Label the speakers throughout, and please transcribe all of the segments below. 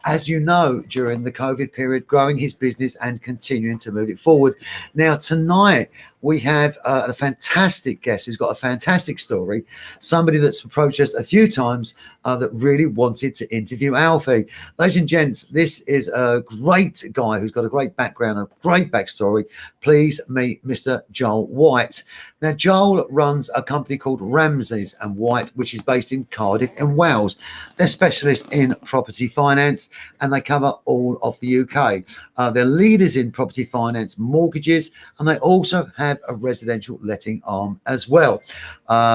Speaker 1: as you know, during the COVID period, growing his business and continuing to move it forward. Now, tonight, we have a fantastic guest who's got a fantastic story, somebody that's approached us a few times that really wanted to interview Alfie. Ladies and gents, this is a great guy who's got a great background, a great backstory. Please meet Mr. Joel White. Now, Joel runs a company called Ramsay and White, which is based in Cardiff in Wales. They're specialists in property finance and they cover all of the UK. They're leaders in property finance mortgages, and they also have a residential letting arm as well.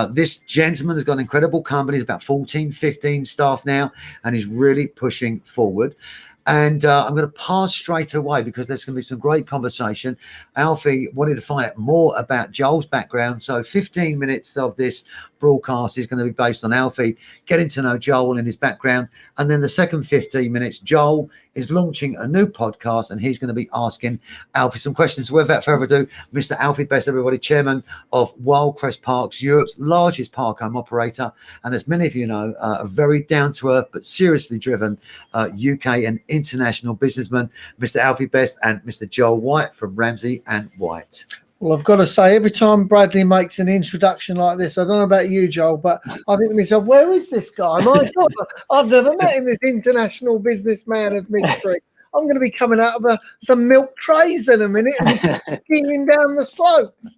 Speaker 1: This gentleman has got an incredible company. He's about 14, 15 staff now, and he's really pushing forward. And I'm going to pass straight away because there's going to be some great conversation. Alfie wanted to find out more about Joel's background. So 15 minutes of this broadcast is going to be based on Alfie getting to know Joel and his background. And then the second 15 minutes, Joel is launching a new podcast and he's going to be asking Alfie some questions. So without further ado, Mr. Alfie Best, everybody, chairman of Wild Crest Parks, Europe's largest park home operator. And as many of you know, a very down-to-earth but seriously driven UK and international businessman, Mr. Alfie Best and Mr. Joel White from Ramsay and White.
Speaker 2: Well, I've got to say, every time Bradley makes an introduction like this, I don't know about you, Joel, but I think to myself, where is this guy? My God, I've never met him, this international businessman of mystery. I'm going to be coming out of some milk trays in a minute and skiing down the slopes.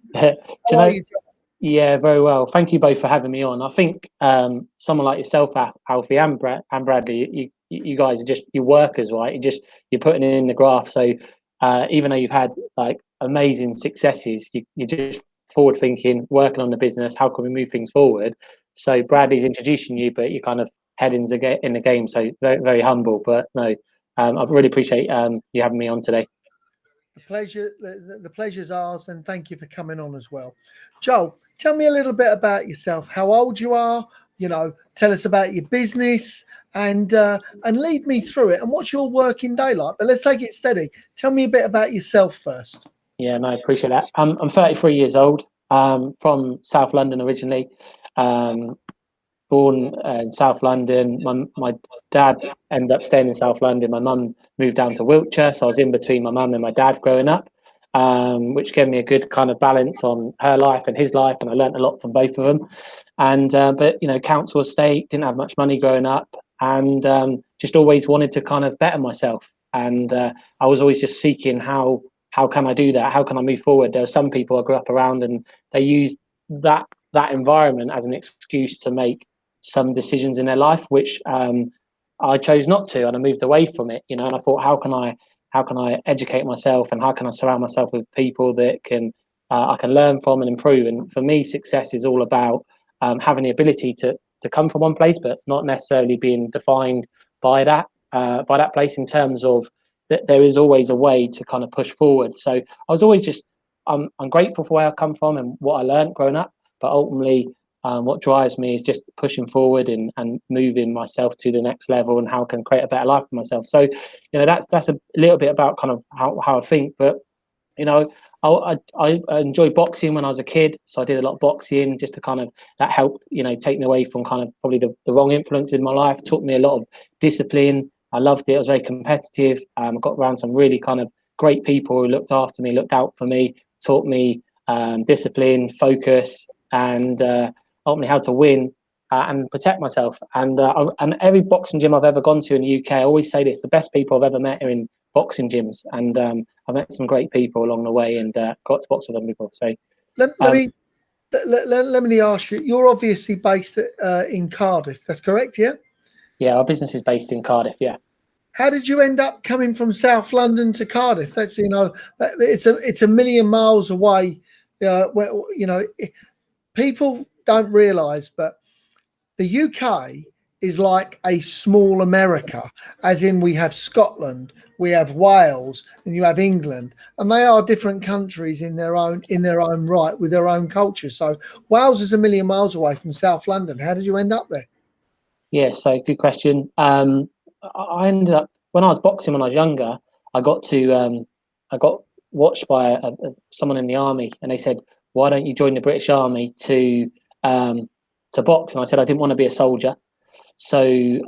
Speaker 3: Yeah, very well. Thank you both for having me on. I think someone like yourself, Alfie, and Bradley, you guys are just your workers, right? You're putting it in the graph. So even though you've had like amazing successes, you're just forward thinking, working on the business. How can we move things forward? So Bradley's introducing you, but you're kind of heading in the game. So very, very humble. But no, I really appreciate you having me on today.
Speaker 2: The pleasure's ours, and thank you for coming on as well. Joel, tell me a little bit about yourself, how old you are, tell us about your business and lead me through it. And what's your working day like? But let's take it steady. Tell me a bit about yourself first.
Speaker 3: Yeah, no, I appreciate that. I'm 33 years old, from South London originally. Born in South London. My dad ended up staying in South London. My mum moved down to Wiltshire, so I was in between my mum and my dad growing up, which gave me a good kind of balance on her life and his life, and I learnt a lot from both of them. And but council estate, didn't have much money growing up, and just always wanted to kind of better myself. And I was always just seeking how can I do that? How can I move forward? There were some people I grew up around, and they used that environment as an excuse to make some decisions in their life, which I chose not to, and I moved away from it. And I thought, how can I educate myself, and how can I surround myself with people that I can learn from and improve? And for me, success is all about having the ability to come from one place, but not necessarily being defined by that place, in terms of that there is always a way to kind of push forward. So I was always I'm grateful for where I come from and what I learned growing up, but ultimately what drives me is just pushing forward and moving myself to the next level, and how I can create a better life for myself. So that's a little bit about kind of how I think. But I enjoyed boxing when I was a kid, so I did a lot of boxing just to kind of, that helped take me away from kind of probably the wrong influence in my life. Taught me a lot of discipline. I loved it. I was very competitive. I got around some really kind of great people who looked after me, looked out for me, taught me discipline, focus, and ultimately how to win and protect myself. And every boxing gym I've ever gone to in the UK, I always say this: the best people I've ever met are in boxing gyms. And I met some great people along the way, and got to box with them before. So
Speaker 2: let me ask you. You're obviously based in Cardiff. That's correct, yeah?
Speaker 3: Yeah, our business is based in Cardiff. Yeah.
Speaker 2: How did you end up coming from South London to Cardiff? That's it's a million miles away. People don't realise, but the UK is like a small America, as in we have Scotland, we have Wales, and you have England, and they are different countries in their own right, with their own culture. So Wales is a million miles away from South London. How did you end up there?
Speaker 3: Yeah, so good question. I ended up, when I was boxing when I was younger, I got watched by someone in the army, and they said, "Why don't you join the British Army to box?" And I said I didn't want to be a soldier. So,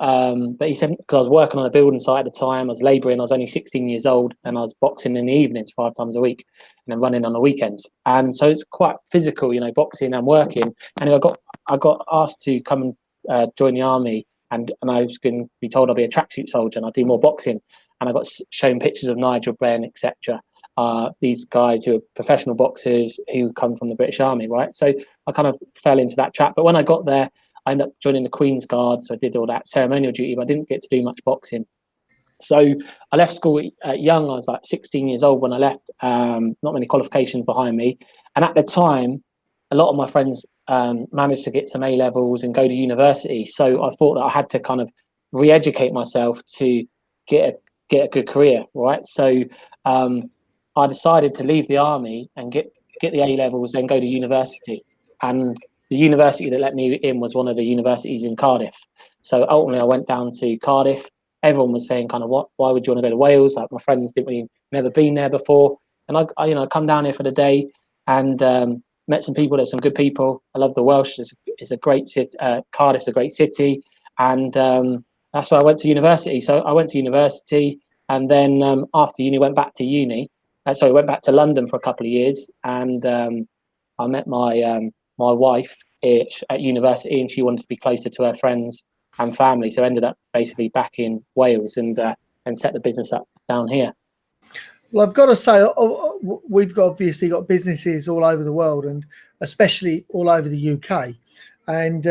Speaker 3: but he said, because I was working on a building site at the time, I was labouring, I was only 16 years old, and I was boxing in the evenings 5 times a week, and then running on the weekends. And so it's quite physical, you know, boxing and working. And I got asked to come and join the army, and I was going to be told I'll be a tracksuit soldier and I'll do more boxing. And I got shown pictures of Nigel Benn, etc. These guys who are professional boxers who come from the British Army, right? So I kind of fell into that trap. But when I got there, I ended up joining the Queen's Guard, so I did all that ceremonial duty, but I didn't get to do much boxing. So I left school young. I was like 16 years old when I left. Not many qualifications behind me, and at the time, a lot of my friends managed to get some A levels and go to university. So I thought that I had to kind of re-educate myself to get a good career, right? So I decided to leave the army and get the A levels, then go to university. And the university that let me in was one of the universities in Cardiff. So ultimately, I went down to Cardiff. Everyone was saying, kind of, why would you want to go to Wales? Like, my friends didn't really, never been there before. And I come down here for the day and met some people. There's some good people. I love the Welsh. It's a great city. Cardiff's a great city, and that's why I went to university. So I went to university, and then after uni, went back to went back to London for a couple of years, and I met my wife at university, and she wanted to be closer to her friends and family, so ended up basically back in Wales and set the business up down here.
Speaker 2: Well, I've got to say, we've obviously got businesses all over the world, and especially all over the UK. And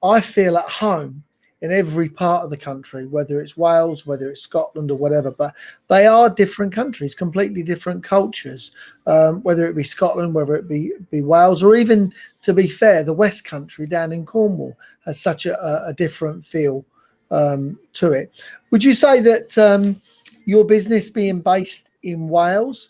Speaker 2: I feel at home in every part of the country, whether it's Wales, whether it's Scotland or whatever. But they are different countries, completely different cultures, whether it be Scotland, whether it be Wales, or even, to be fair, the West Country down in Cornwall has such a different feel to it. Would you say that your business being based in Wales,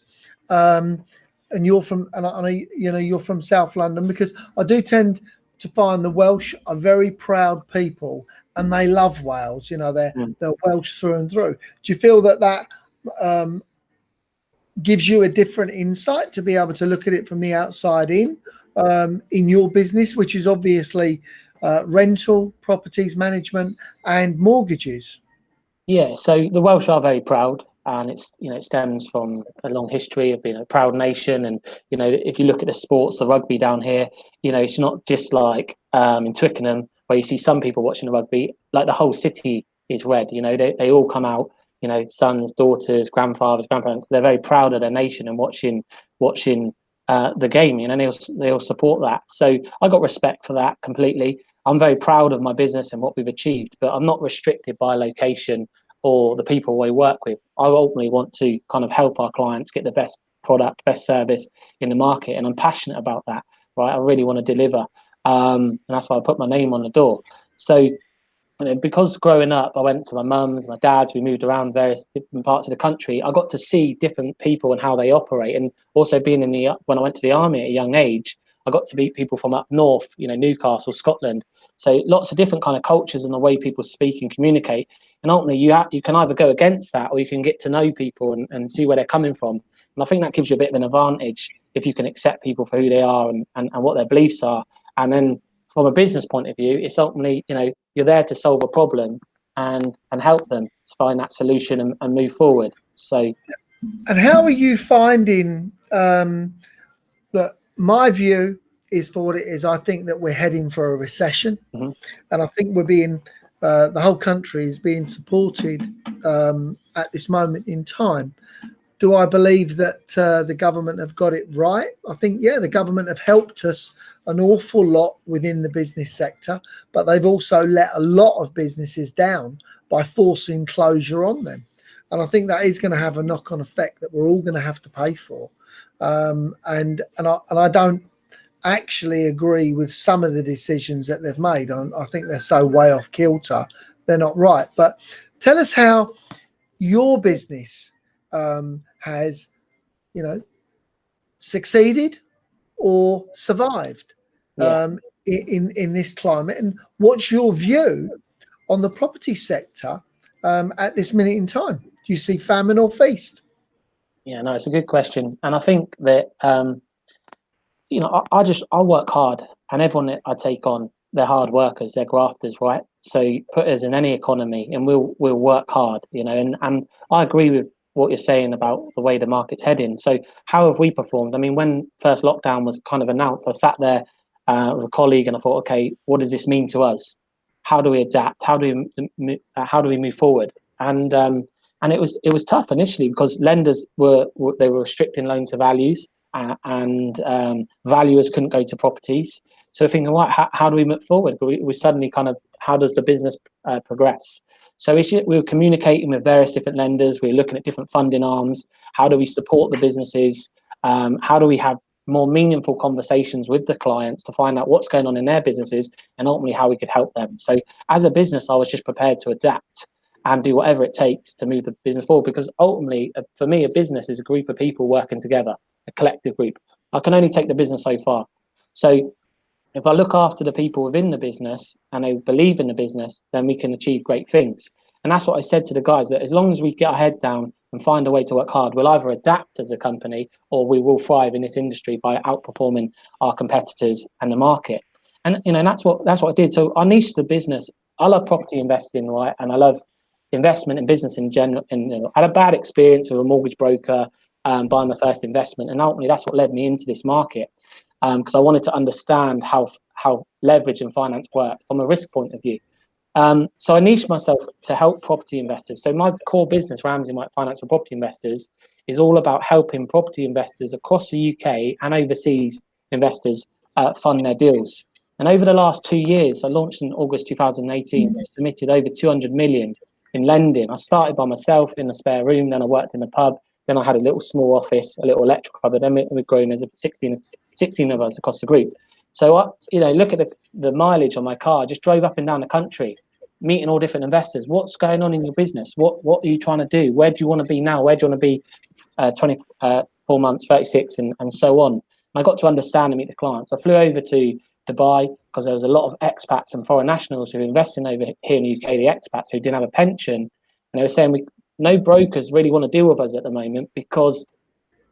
Speaker 2: and you're from, and I know, you know, you're from South London, because I do tend to find the Welsh are very proud people and they love Wales. You know, they're Welsh through and through. Do you feel that gives you a different insight to be able to look at it from the outside in your business, which is obviously rental, properties management and mortgages?
Speaker 3: Yeah, so the Welsh are very proud, and it stems from a long history of being a proud nation. And if you look at the sports, the rugby down here, it's not just like in Twickenham where you see some people watching the rugby. Like, the whole city is red. They all come out. Sons, daughters, grandfathers, grandparents. They're very proud of their nation and watching the game. They all support that. So I got respect for that completely. I'm very proud of my business and what we've achieved, but I'm not restricted by location or the people we work with. I ultimately want to kind of help our clients get the best product, best service in the market, and I'm passionate about that, right? I really want to deliver, and that's why I put my name on the door. So, because growing up, I went to my mum's, my dad's, we moved around various different parts of the country. I got to see different people and how they operate, and also being when I went to the army at a young age, I got to meet people from up north, Newcastle, Scotland. So lots of different kind of cultures and the way people speak and communicate. And ultimately, you can either go against that, or you can get to know people and see where they're coming from. And I think that gives you a bit of an advantage if you can accept people for who they are and what their beliefs are. And then from a business point of view, it's ultimately, you're there to solve a problem and help them to find that solution and move forward. So,
Speaker 2: and how are you finding? Look, my view is for what it is. I think that we're heading for a recession, and I think we're being the whole country is being supported at this moment in time. Do I believe that the government have got it right? I think, yeah, the government have helped us an awful lot within the business sector, but they've also let a lot of businesses down by forcing closure on them. And I think that is going to have a knock-on effect that we're all going to have to pay for. And I don't actually agree with some of the decisions that they've made. I think they're so way off kilter, they're not right. But tell us how your business has, succeeded or survived in this climate, and what's your view on the property sector at this minute in time? Do you see famine or feast?
Speaker 3: Yeah, no, it's a good question, and I think that I work hard, and everyone that I take on, they're hard workers, they're grafters, right? So put us in any economy and we'll work hard, you know. And I agree with what you're saying about the way the market's heading. So how have we performed? I mean, when first lockdown was kind of announced, I sat there with a colleague and I thought, okay, what does this mean to us? How do we adapt? How do we move forward? And it was tough initially because lenders were restricting loan to values, and valuers couldn't go to properties. So thinking, what? How do we move forward? We suddenly kind of, how does the business progress? So we were communicating with various different lenders. We were looking at different funding arms. How do we support the businesses? How do we have more meaningful conversations with the clients to find out what's going on in their businesses and ultimately how we could help them? So as a business, I was just prepared to adapt and do whatever it takes to move the business forward, because ultimately, for me, a business is a group of people working together, a collective group. I can only take the business so far. So if I look after the people within the business and they believe in the business, then we can achieve great things. And that's what I said to the guys, that as long as we get our head down and find a way to work hard, we'll either adapt as a company or we will thrive in this industry by outperforming our competitors and the market. And you know, and that's what I did. So I niched the business. I love property investing, right? And I love investment and business in general. And you know, I had a bad experience with a mortgage broker buying my first investment, and ultimately that's what led me into this market, because I wanted to understand how leverage and finance work from a risk point of view. So I niched myself to help property investors. So my core business, Ramsay Finance for Property Investors, is all about helping property investors across the UK and overseas investors fund their deals. And over the last 2 years, I launched in August 2018, submitted over 200 million in lending. I started by myself in a spare room, then I worked in the pub, then I had a little small office, a little electrical cupboard, then we've grown as 16 of us across the group. So I, you know, look at the mileage on my car. I just drove up and down the country, meeting all different investors. What's going on in your business? What are you trying to do? Where do you want to be now? Where do you want to be 24 months, 36, and so on? And I got to understand and meet the clients. I flew over to Dubai because there was a lot of expats and foreign nationals who were investing over here in the UK, the expats who didn't have a pension. And they were saying, no brokers really want to deal with us at the moment because,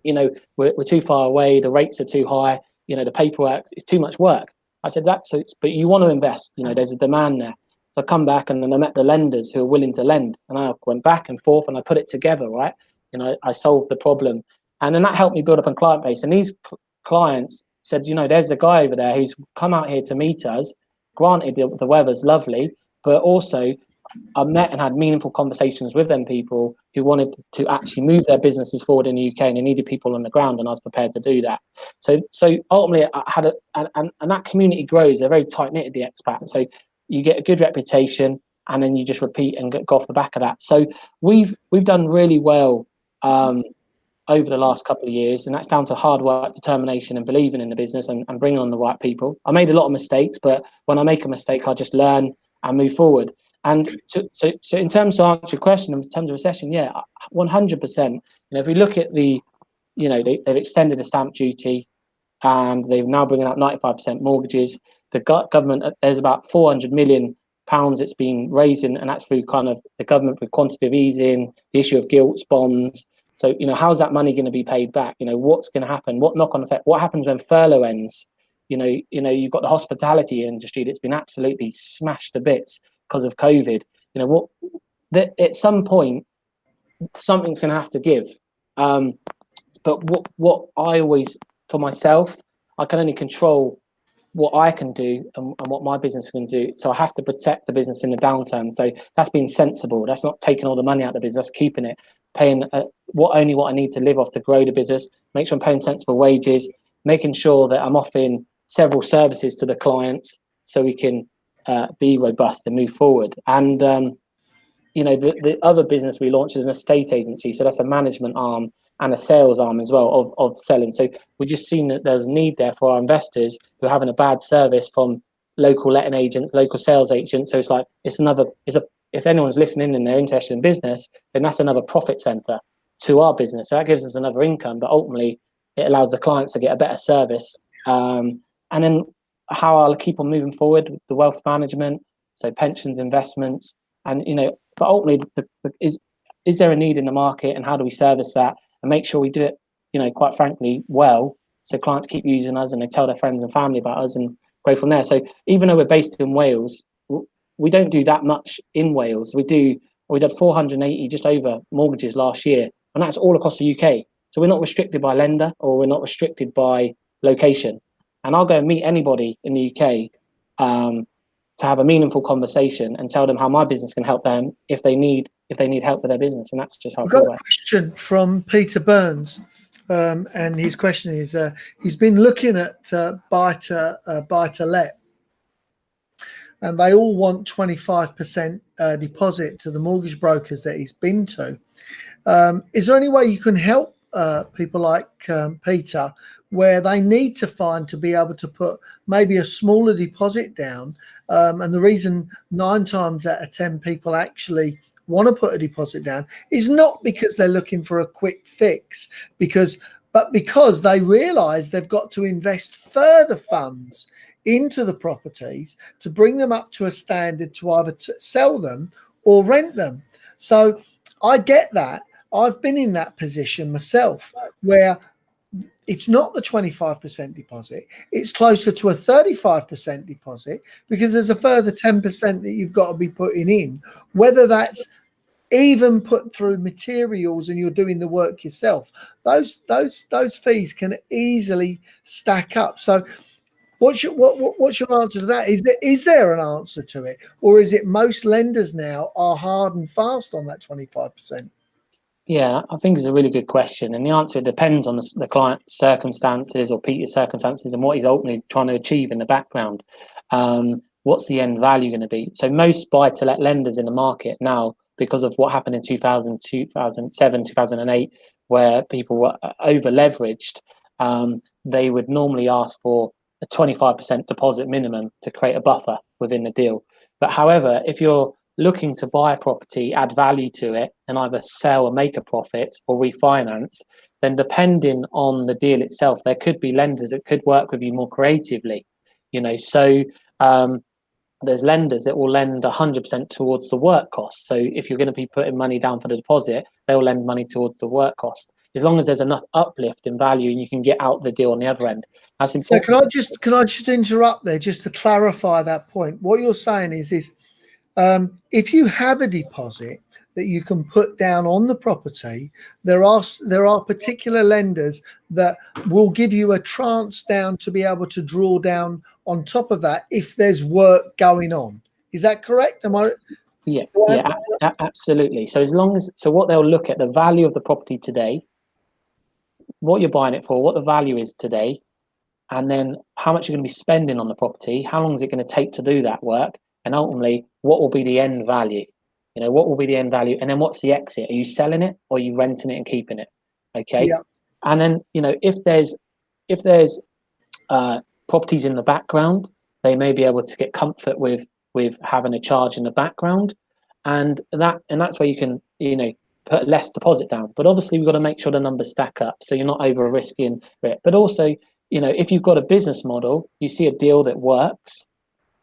Speaker 3: you know, we're too far away, the rates are too high, you know, the paperwork, it's too much work. I said, but you want to invest, you know, there's a demand there. So I come back and then I met the lenders who are willing to lend, and I went back and forth and I put it together, right? You know, I solved the problem, and then that helped me build up a client base. And these clients said, you know, there's the guy over there who's come out here to meet us. Granted, the weather's lovely, but also I met and had meaningful conversations with them people who wanted to actually move their businesses forward in the UK, and they needed people on the ground, and I was prepared to do that. So ultimately, I had and that community grows. They're very tight knit, the expats. So you get a good reputation, and then you just repeat and go off the back of that. So we've done really well over the last couple of years, and that's down to hard work, determination, and believing in the business and bringing on the right people. I made a lot of mistakes, but when I make a mistake, I just learn and move forward. And so in terms of answer your question, in terms of recession, yeah, 100%. You know, if we look at they've extended the stamp duty, and they've now bringing out 95% mortgages. The government, there's about 400 million pounds it's been raising, and that's through kind of the government through quantitative easing, the issue of gilts, bonds. So, you know, how's that money going to be paid back? You know, what's going to happen? What knock-on effect? What happens when furlough ends? You know, you've got the hospitality industry that's been absolutely smashed to bits because of COVID. You know, at some point, something's going to have to give. But what I always, for myself, I can only control what I can do and what my business can do. So I have to protect the business in the downturn. So that's being sensible. That's not taking all the money out of the business, that's keeping it, paying what I need to live off to grow the business, make sure I'm paying sensible wages, making sure that I'm offering several services to the clients so we can be robust and move forward. And, you know, the other business we launched is an estate agency. So that's a management arm and a sales arm as well of selling. So we've just seen that there's a need there for our investors who are having a bad service from local letting agents, local sales agents. So if anyone's listening and they're interested in business, then that's another profit center to our business. So that gives us another income, but ultimately it allows the clients to get a better service. And then how I'll keep on moving forward with the wealth management, so pensions, investments, and, you know, but ultimately is there a need in the market, and how do we service that and make sure we do it, you know, quite frankly, well, so clients keep using us and they tell their friends and family about us and go from there. So even though we're based in Wales, we don't do that much in Wales. We did 480 just over mortgages last year, and that's all across the UK. So we're not restricted by lender, or we're not restricted by location. And I'll go and meet anybody in the UK to have a meaningful conversation and tell them how my business can help them if they need help with their business. And that's just how I
Speaker 2: We've
Speaker 3: feel
Speaker 2: got
Speaker 3: about
Speaker 2: a question from Peter Burns, and his question is: he's been looking at buy to let, and they all want 25% deposit to the mortgage brokers that he's been to. Is there any way you can help people like Peter, where they need to be able to put maybe a smaller deposit down? And the reason 9 times out of 10 people actually want to put a deposit down is not because they're looking for a quick fix, but because they realize they've got to invest further funds into the properties to bring them up to a standard to either sell them or rent them. So I get that. I've been in that position myself, where it's not the 25% deposit, it's closer to a 35% deposit, because there's a further 10% that you've got to be putting in, whether that's even put through materials and you're doing the work yourself. Those fees can easily stack up. So what's your answer to that? Is there an answer to it, or is it most lenders now are hard and fast on that 25%?
Speaker 3: Yeah, I think it's a really good question. And the answer depends on the client's circumstances, or Peter's circumstances, and what he's ultimately trying to achieve in the background. What's the end value going to be? So most buy-to-let lenders in the market now, because of what happened in 2000, 2007, 2008, where people were over-leveraged, they would normally ask for a 25% deposit minimum to create a buffer within the deal. But however, if you're looking to buy a property, add value to it, and either sell and make a profit or refinance, then depending on the deal itself, there could be lenders that could work with you more creatively. So there's lenders that will lend 100% towards the work cost. So if you're going to be putting money down for the deposit, they'll lend money towards the work cost, as long as there's enough uplift in value and you can get out the deal on the other end. That's important.
Speaker 2: So can I just interrupt there just to clarify that point? What you're saying is if you have a deposit that you can put down on the property, there are particular lenders that will give you a tranche down to be able to draw down on top of that if there's work going on. Is that correct?
Speaker 3: Yeah, absolutely. So what they'll look at, the value of the property today, what you're buying it for, what the value is today, and then how much you're going to be spending on the property, how long is it going to take to do that work, and ultimately what will be the end value. What will be the end value, and then what's the exit? Are you selling it, or are you renting it and keeping it? Okay. Yeah. And then if there's properties in the background, they may be able to get comfort with having a charge in the background, and that's where you can put less deposit down. But obviously we've got to make sure the numbers stack up, so you're not over risking it. But also, if you've got a business model, you see a deal that works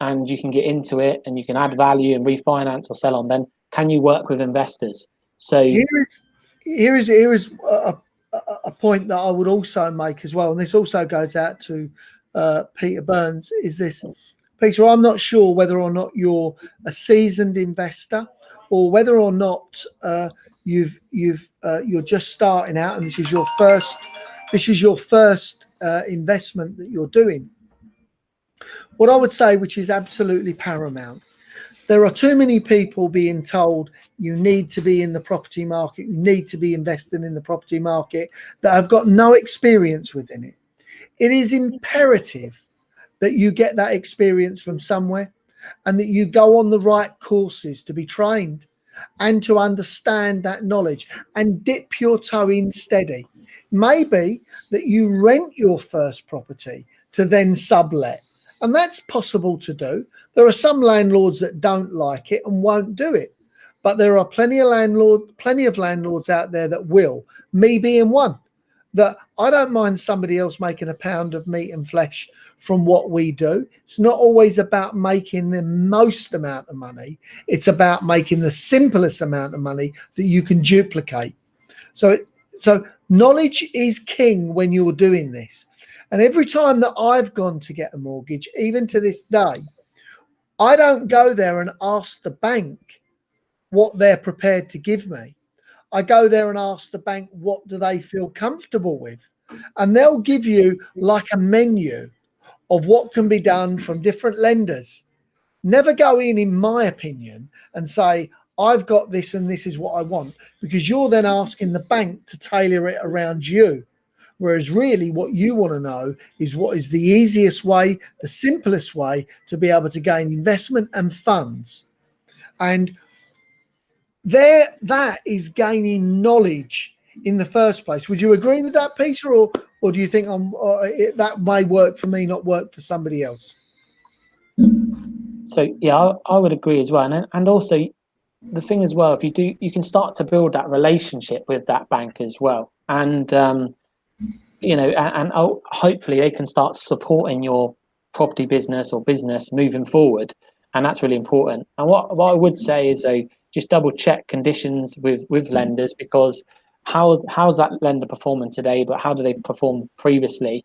Speaker 3: and you can get into it and you can add value and refinance or sell on, then can you work with investors? So
Speaker 2: here is a point that I would also make as well, and this also goes out to Peter Burns, is this. Peter, I'm not sure whether or not you're a seasoned investor, or whether or not you're just starting out and this is your first investment that you're doing. What I would say, which is absolutely paramount, there are too many people being told you need to be in the property market, you need to be investing in the property market, that have got no experience within it. It is imperative that you get that experience from somewhere, and that you go on the right courses to be trained and to understand that knowledge and dip your toe in steady. Maybe that you rent your first property to then sublet. And that's possible to do. There are some landlords that don't like it and won't do it, but there are plenty of landlords out there that will. Me being one, that I don't mind somebody else making a pound of meat and flesh from what we do. It's not always about making the most amount of money. It's about making the simplest amount of money that you can duplicate. So knowledge is king when you're doing this. And every time that I've gone to get a mortgage, even to this day, I don't go there and ask the bank what they're prepared to give me. I go there and ask the bank what do they feel comfortable with. And they'll give you like a menu of what can be done from different lenders. Never go in my opinion, and say, I've got this and this is what I want, because you're then asking the bank to tailor it around you. Whereas really what you want to know is what is the easiest way, the simplest way to be able to gain investment and funds. And that is gaining knowledge in the first place. Would you agree with that, Peter, or do you think that may work for me, not work for somebody else?
Speaker 3: So yeah, I would agree as well, and also the thing as well, if you do, you can start to build that relationship with that bank as well, and and hopefully they can start supporting your property business or business moving forward, and that's really important. And what I would say is just double check conditions with lenders, because how's that lender performing today, but how do they perform previously?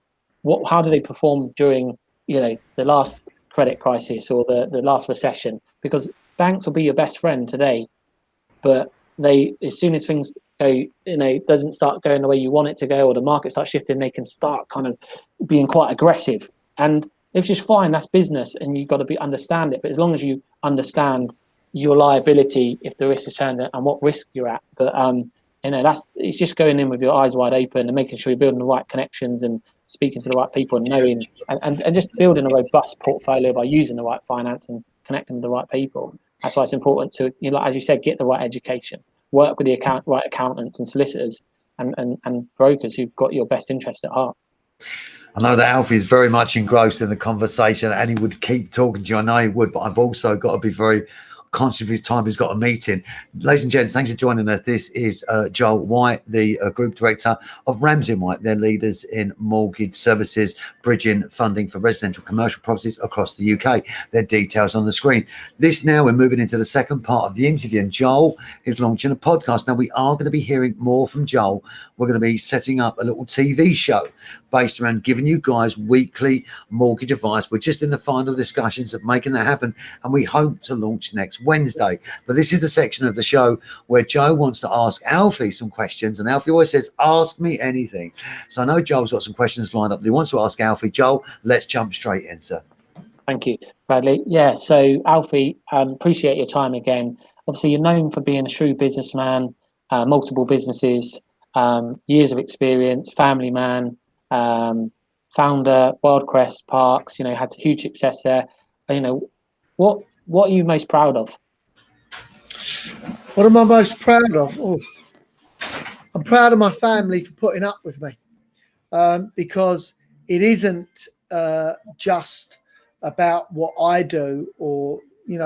Speaker 3: How do they perform during the last credit crisis or the last recession? Because banks will be your best friend today, but as soon as things go, doesn't start going the way you want it to go, or the market starts shifting, they can start kind of being quite aggressive. And it's just fine, that's business, and you've got to understand it. But as long as you understand your liability, if the risk is turned, and what risk you're at, but it's just going in with your eyes wide open and making sure you're building the right connections and speaking to the right people and knowing and just building a robust portfolio by using the right finance and connecting with the right people. That's why it's important to, as you said, get the right education, work with the right accountants and solicitors and brokers who've got your best interest at heart.
Speaker 1: I know that Alfie is very much engrossed in the conversation and he would keep talking to you. I know he would, but I've also got to be very conscious of his time. He's got a meeting. Ladies and gents, thanks for joining us. This is Joel White, the Group Director of Ramsay & White. They're leaders in mortgage services, bridging funding for residential commercial properties across the UK. Their details on the screen. We're moving into the second part of the interview, and Joel is launching a podcast. Now, we are going to be hearing more from Joel. We're going to be setting up a little TV show based around giving you guys weekly mortgage advice. We're just in the final discussions of making that happen, and we hope to launch next Wednesday. But this is the section of the show where Joe wants to ask Alfie some questions, and Alfie always says, ask me anything. So I know Joel's got some questions lined up that he wants to ask Alfie. Joel, let's jump straight in, sir.
Speaker 3: Thank you, Bradley. Yeah, so Alfie, appreciate your time again. Obviously, you're known for being a shrewd businessman, multiple businesses, years of experience, family man, founder, Wild Crest Parks, had huge success there. What are you most proud of?
Speaker 2: What am I most proud of? Oh, I'm proud of my family for putting up with me, because it isn't just about what I do, or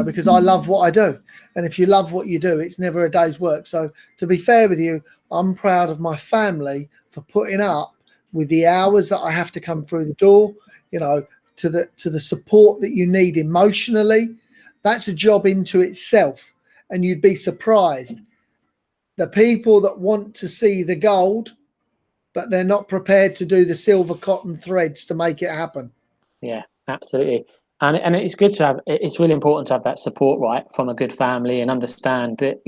Speaker 2: because I love what I do, and if you love what you do, it's never a day's work. So to be fair with you, I'm proud of my family for putting up with the hours that I have to come through the door, to the support that you need emotionally. That's a job into itself, and you'd be surprised the people that want to see the gold, but they're not prepared to do the silver cotton threads to make it happen.
Speaker 3: Yeah, absolutely. And it's good to have, it's really important to have that support, right, from a good family, and understand that,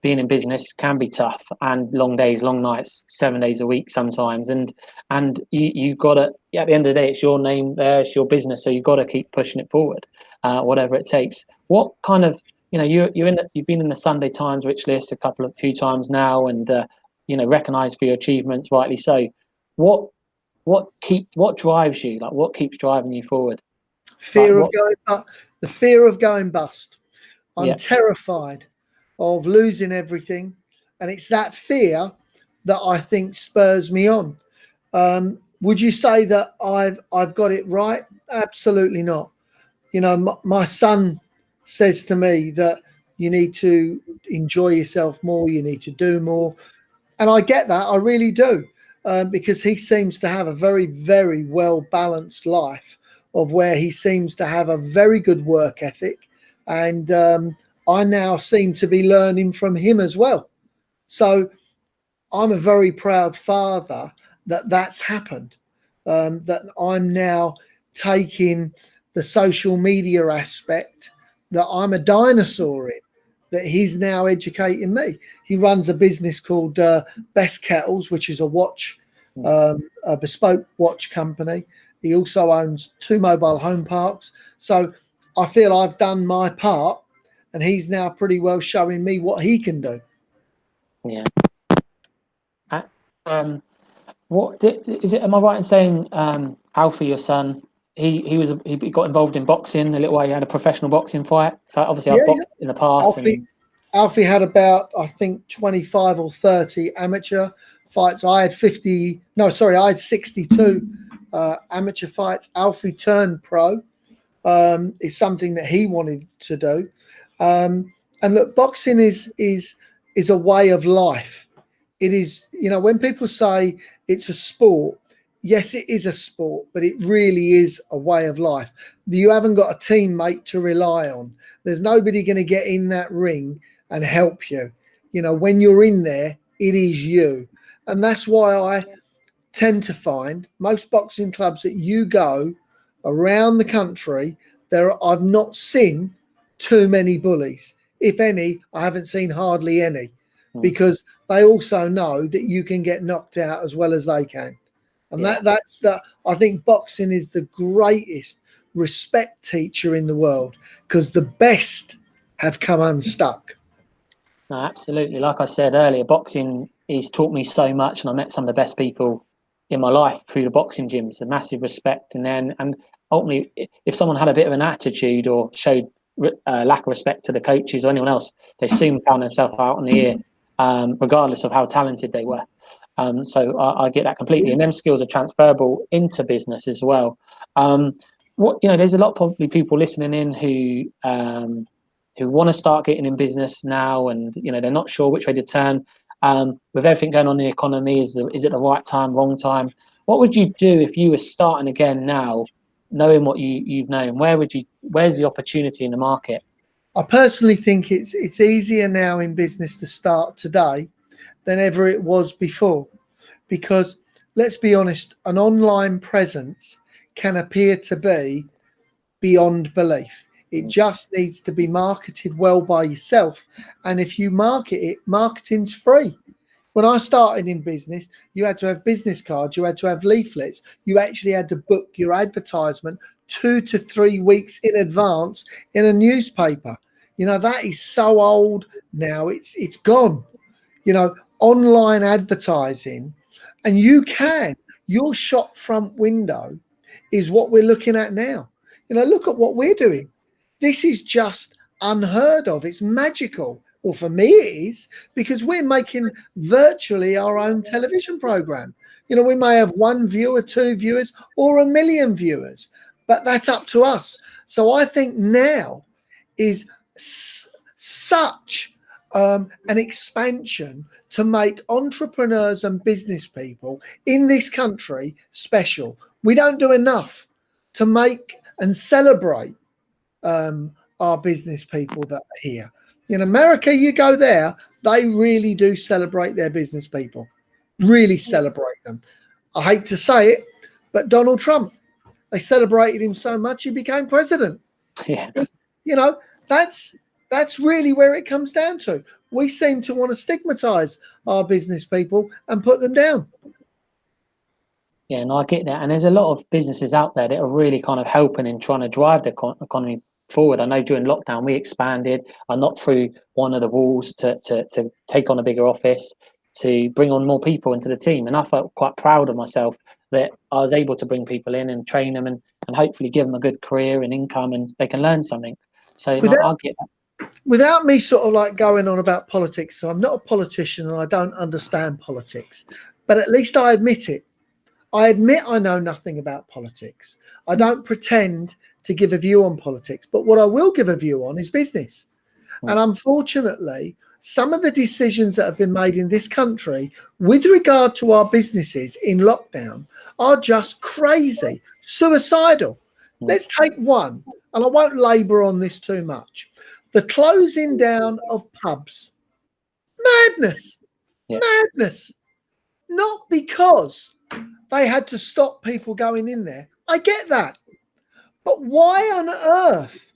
Speaker 3: being in business can be tough, and long days, long nights, 7 days a week sometimes. And you got to, at the end of the day, it's your name there, it's your business. So you've got to keep pushing it forward, whatever it takes. What kind of, you've been in the Sunday Times Rich List a few times now, and, recognized for your achievements, rightly so. What drives you? Like, what keeps driving you forward?
Speaker 2: The fear of going bust. I'm terrified of losing everything, and it's that fear that I think spurs me on. Would you say that I've got it right? Absolutely not. My son says to me that you need to enjoy yourself more, you need to do more, and I get that, I really do, because he seems to have a very, very well balanced life, of where he seems to have a very good work ethic, and I now seem to be learning from him as well. So I'm a very proud father that that's happened, that I'm now taking the social media aspect that I'm a dinosaur in, that he's now educating me. He runs a business called Best Kettles, which is a watch, a bespoke watch company. He also owns 2 mobile home parks. So I feel I've done my part, and he's now pretty well showing me what he can do.
Speaker 3: Yeah. What is it? Am I right in saying Alfie, your son, he got involved in boxing a little while? He had a professional boxing fight. So obviously I've boxed in the past.
Speaker 2: Alfie had about, I think, 25 or 30 amateur fights. I had 62 amateur fights. Alfie turned pro. It's something that he wanted to do. And look, boxing is a way of life. It is, when people say it's a sport, yes, it is a sport, but it really is a way of life. You haven't got a teammate to rely on. There's nobody going to get in that ring and help you. When you're in there, it is you. And that's why I tend to find most boxing clubs that you go around the country, I've not seen too many bullies. If any, I haven't seen hardly any, because they also know that you can get knocked out as well as they can. And I think boxing is the greatest respect teacher in the world, because the best have come unstuck.
Speaker 3: No, absolutely. Like I said earlier, boxing has taught me so much, and I met some of the best people in my life through the boxing gyms. A massive respect, and ultimately, if someone had a bit of an attitude or showed lack of respect to the coaches or anyone else, they soon found themselves out on the ear, regardless of how talented they were. So I get that completely, and them skills are transferable into business as well. There's a lot probably people listening in who want to start getting in business now, and they're not sure which way to turn. With everything going on in the economy, is it the right time, wrong time? What would you do if you were starting again now, knowing what you've known? Where's the opportunity in the market?
Speaker 2: I personally think it's easier now in business to start today than ever it was before, because let's be honest, an online presence can appear to be beyond belief. It just needs to be marketed well by yourself. And if you market it, marketing's free. When I started in business, you had to have business cards, you had to have leaflets, you actually had to book your advertisement 2 to 3 weeks in advance in a newspaper. That is so old now, it's gone. Online advertising, and your shop front window is what we're looking at now. Look at what we're doing. This is just unheard of. It's magical. Well, for me, it is, because we're making virtually our own television program. We may have 1 viewer, 2 viewers, or 1 million viewers, but that's up to us. So I think now is such an expansion to make entrepreneurs and business people in this country special. We don't do enough to make and celebrate our business people that are here. In America, you go there, they really do celebrate their business people, really celebrate them. I hate to say it, but Donald Trump, they celebrated him so much he became president.
Speaker 3: Yeah.
Speaker 2: That's really where it comes down to. We seem to want to stigmatize our business people and put them down.
Speaker 3: Yeah, and I get that. And there's a lot of businesses out there that are really kind of helping and trying to drive the economy forward. I know during lockdown we expanded. I knocked through one of the walls to take on a bigger office, to bring on more people into the team. And I felt quite proud of myself that I was able to bring people in and train them and hopefully give them a good career and income, and they can learn something. So I'll get that.
Speaker 2: Without me sort of like going on about politics, so I'm not a politician and I don't understand politics, but at least I admit it. I admit I know nothing about politics. I don't pretend to give a view on politics, but what I will give a view on is business. And unfortunately, some of the decisions that have been made in this country with regard to our businesses in lockdown are just crazy, suicidal. Let's take one, and I won't labour on this too much. The closing down of pubs. Madness.
Speaker 3: Yeah.
Speaker 2: Madness. Not because they had to stop people going in there. I get that. But why on earth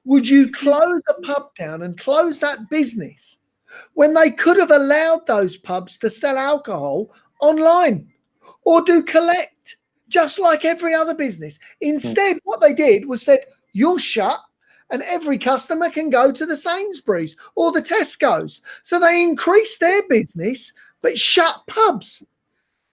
Speaker 2: would you close a pub down and close that business when they could have allowed those pubs to sell alcohol online or do collect, just like every other business? Instead, what they did was said, you're shut and every customer can go to the Sainsbury's or the Tesco's. So they increased their business, but shut pubs.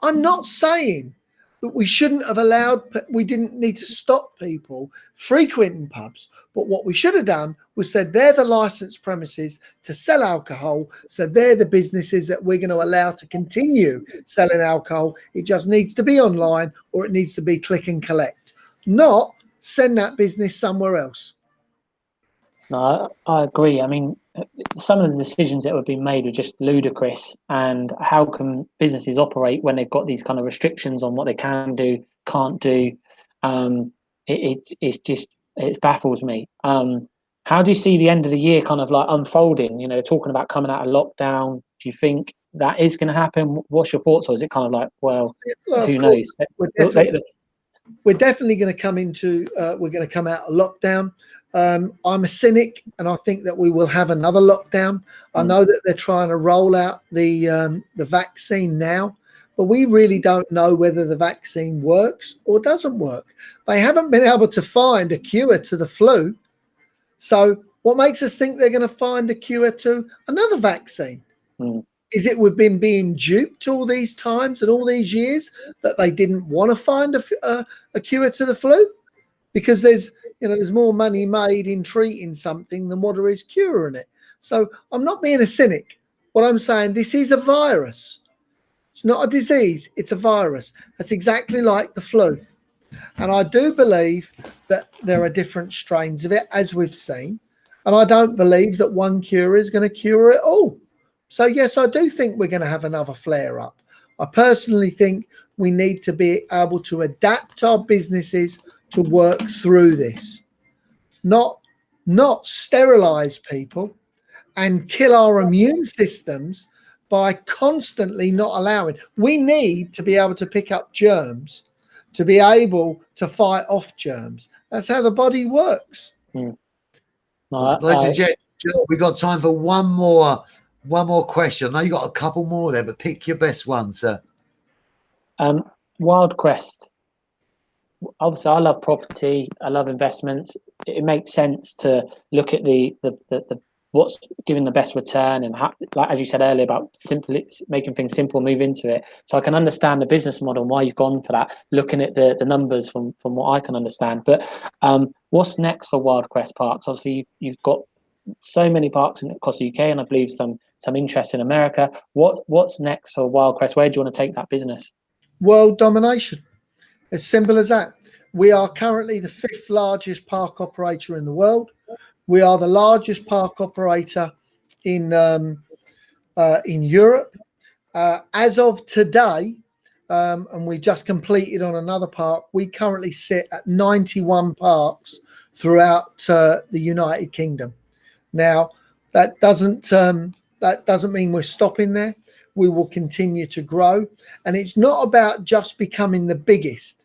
Speaker 2: I'm not saying that we shouldn't have allowed, we didn't need to stop people frequenting pubs. But what we should have done was said they're the licensed premises to sell alcohol. So they're the businesses that we're going to allow to continue selling alcohol. It just needs to be online or it needs to be click and collect, not send that business somewhere else.
Speaker 3: No, I agree. I mean, some of the decisions that have been made are just ludicrous. And how can businesses operate when they've got these kind of restrictions on what they can do, can't do? It baffles me. How do you see the end of the year kind of like unfolding? You know, talking about coming out of lockdown. Do you think that is going to happen? What's your thoughts? Or is it kind of like, well who knows?
Speaker 2: We're definitely going to come into. We're going to come out of lockdown. I'm a cynic, and I think that we will have another lockdown. I know that they're trying to roll out the vaccine now, but we really don't know whether the vaccine works or doesn't work. They haven't been able to find a cure to the flu. So what makes us think they're going to find a cure to another vaccine? Is it we've been being duped all these times and all these years that they didn't want to find a cure to the flu? Because there's more money made in treating something than what there is curing it. So I'm not being a cynic. What I'm saying, this is a virus. It's not a disease. It's a virus. That's exactly like the flu. And I do believe that there are different strains of it, as we've seen. And I don't believe that one cure is going to cure it all. So, yes, I do think we're going to have another flare up. I personally think we need to be able to adapt our businesses to work through this, not sterilize people and kill our immune systems by constantly not allowing. We need to be able to pick up germs to be able to fight off germs. That's how the body works.
Speaker 1: Ladies and gentlemen, we've got time for one more question. I know you got a couple more there, but pick your best one, sir.
Speaker 3: Wild Crest. Obviously, I love property. I love investments. It makes sense to look at the what's giving the best return, and how, like as you said earlier about simply making things simple, move into it. So I can understand the business model and why you've gone for that. Looking at the numbers from what I can understand. But what's next for Wild Crest Parks? Obviously, you've got so many parks across the UK, and I believe some interest in America. What's next for Wild Crest? Where do you want to take that business?
Speaker 2: World domination. As simple as that. We are currently the 5th largest park operator in the world. We are the largest park operator in Europe. As of today, and we just completed on another park, we currently sit at 91 parks throughout the United Kingdom. Now, that doesn't mean we're stopping there. We will continue to grow, and it's not about just becoming the biggest.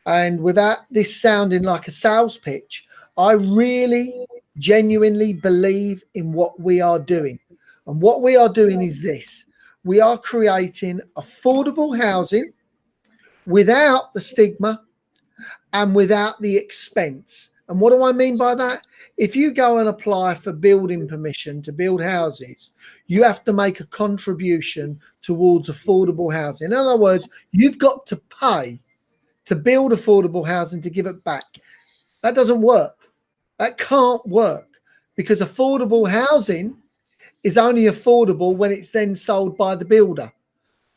Speaker 2: And without this sounding like a sales pitch, I really genuinely believe in what we are doing. And what we are doing is this. We are creating affordable housing without the stigma and without the expense. And what do I mean by that? If you go and apply for building permission to build houses, you have to make a contribution towards affordable housing. In other words, you've got to pay to build affordable housing to give it back. That doesn't work. That can't work, because affordable housing is only affordable when it's then sold by the builder.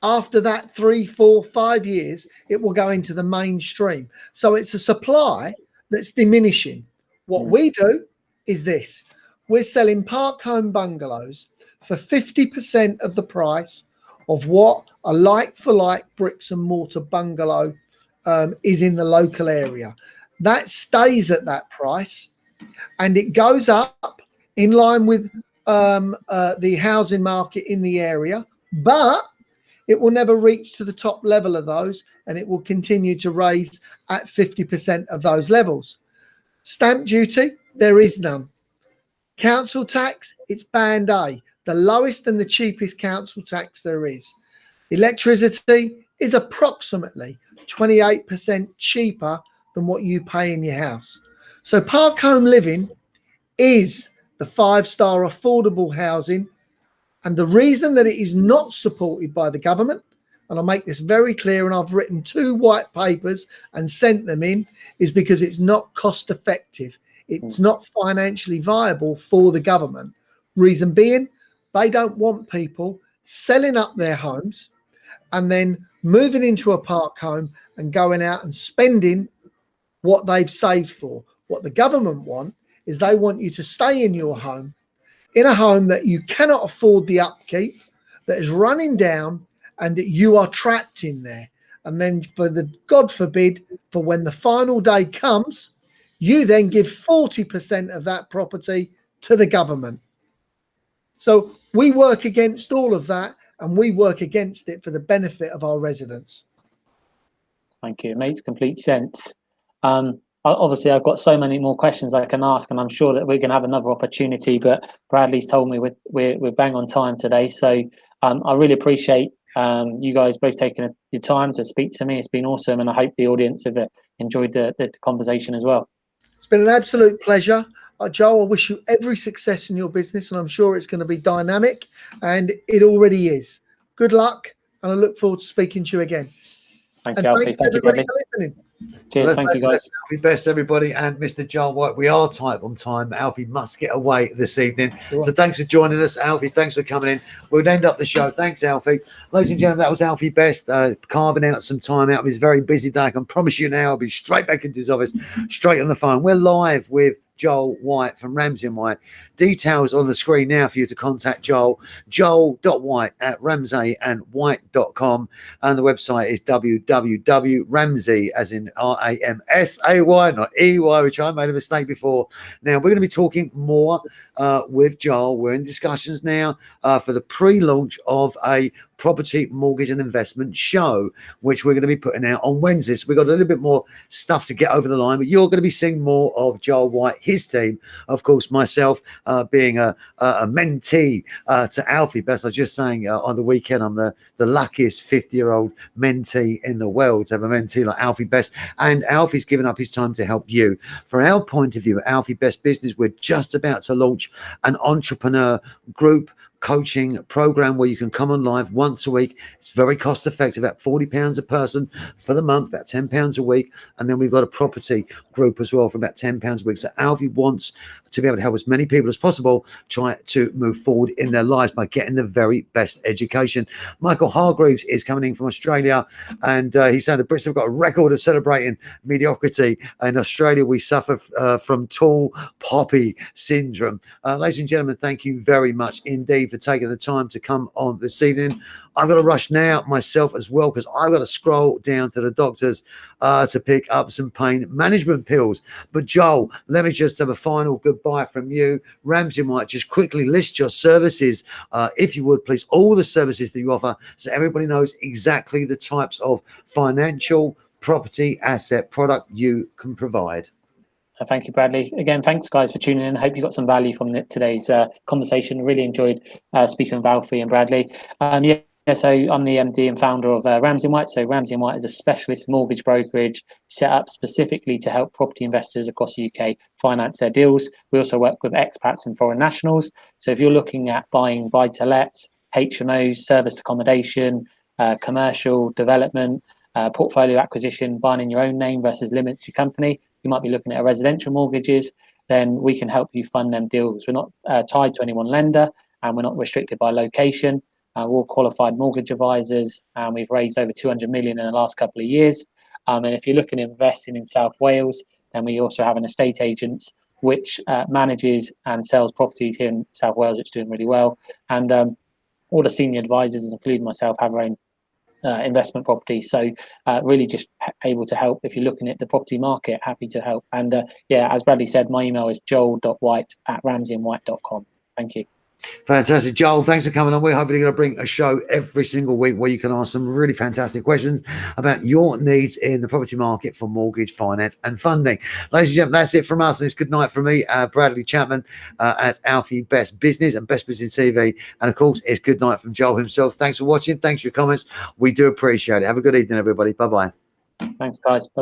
Speaker 2: After that 3, 4, 5 years, it will go into the mainstream. So it's a supply that's diminishing. What we do is this. We're selling park home bungalows for 50% of the price of what a like-for-like bricks and mortar bungalow is in the local area. That stays at that price, and it goes up in line with the housing market in the area, but it will never reach to the top level of those, and it will continue to raise at 50% of those levels. Stamp duty, there is none. Council tax, it's band A, the lowest and the cheapest council tax there is. Electricity is approximately 28% cheaper than what you pay in your house. So Park Home Living is the 5-star affordable housing. And the reason that it is not supported by the government, and I'll make this very clear, and I've written 2 white papers and sent them in, is because it's not cost effective. It's not financially viable for the government. Reason being, they don't want people selling up their homes and then moving into a park home and going out and spending what they've saved for. What the government want is they want you to stay in your home, in a home that you cannot afford the upkeep, that is running down, and that you are trapped in there. And then for the, God forbid, for when the final day comes, you then give 40% of that property to the government. So we work against all of that, and we work against it for the benefit of our residents.
Speaker 3: Thank you. It makes complete sense. Obviously, I've got so many more questions I can ask, and I'm sure that we're going to have another opportunity, but Bradley's told me we're bang on time today. So I really appreciate you guys both taking your time to speak to me. It's been awesome, and I hope the audience have enjoyed the conversation as well.
Speaker 2: It's been an absolute pleasure. Joel, I wish you every success in your business, and I'm sure it's going to be dynamic, and it already is. Good luck, and I look forward to speaking to you again.
Speaker 3: Thank you, Alfie. Thank you, Bradley. Cheers. Thank you, guys.
Speaker 1: Alfie Best, everybody, and Mr. John White. We are tight on time. Alfie must get away this evening. Sure. So thanks for joining us, Alfie. Thanks for coming in. We'll end up the show. Thanks, Alfie. Ladies and gentlemen, that was Alfie Best carving out some time out of his very busy day. I can promise you now, I'll be straight back into his office, straight on the phone. We're live with Joel White from Ramsay & White. Details on the screen now for you to contact Joel. Joel.white@ramsayandwhite.com, and the website is www.ramsay, as in RAMSAY, not EY, which I made a mistake before. Now, we're going to be talking more with Joel. We're in discussions now for the pre-launch of a property, mortgage and investment show, which we're going to be putting out on Wednesday. So we've got a little bit more stuff to get over the line, but you're going to be seeing more of Joel White, his team, of course, myself being a mentee to Alfie Best. I was just saying on the weekend, I'm the luckiest 50-year-old mentee in the world to have a mentee like Alfie Best, and Alfie's given up his time to help you. From our point of view, Alfie Best Business, we're just about to launch an entrepreneur group coaching program where you can come on live once a week. It's very cost effective, about £40 a person for the month, about £10 a week. And then we've got a property group as well for about £10 a week. So Alfie wants to be able to help as many people as possible try to move forward in their lives by getting the very best education. Michael Hargreaves is coming in from Australia, and he's saying the Brits have got a record of celebrating mediocrity. In Australia, we suffer from tall poppy syndrome. Ladies and gentlemen, thank you very much indeed for taking the time to come on this evening. I've got to rush now myself as well, because I've got to scroll down to the doctors to pick up some pain management pills. But Joel, let me just have a final goodbye from you. Ramsay might just quickly list your services, if you would, please, all the services that you offer, so everybody knows exactly the types of financial property asset product you can provide.
Speaker 3: Thank you, Bradley. Again, thanks, guys, for tuning in. I hope you got some value from today's conversation. Really enjoyed speaking with Alfie and Bradley. So I'm the MD and founder of Ramsay & White. So Ramsay & White is a specialist mortgage brokerage set up specifically to help property investors across the UK finance their deals. We also work with expats and foreign nationals. So if you're looking at buying buy-to-lets, HMOs, service accommodation, commercial development, portfolio acquisition, buying in your own name versus limited company, you might be looking at residential mortgages, then we can help you fund them deals. We're not tied to any one lender, and we're not restricted by location. We're all qualified mortgage advisors, and we've raised over 200 million in the last couple of years. And if you're looking at investing in South Wales, then we also have an estate agent which manages and sells properties here in South Wales, which is doing really well. And all the senior advisors, including myself, have our own investment property. So really just able to help if you're looking at the property market. Happy to help. And as Bradley said, my email is joel.white@ramsayandwhite.com. Thank you.
Speaker 1: Fantastic. Joel, thanks for coming on. We're hopefully going to bring a show every single week where you can ask some really fantastic questions about your needs in the property market for mortgage, finance, and funding. Ladies and gentlemen, that's it from us. And it's good night from me, Bradley Chapman, at Alfie Best Business and Best Business TV. And of course, it's good night from Joel himself. Thanks for watching. Thanks for your comments. We do appreciate it. Have a good evening, everybody. Bye-bye.
Speaker 3: Thanks, guys. Bye-bye.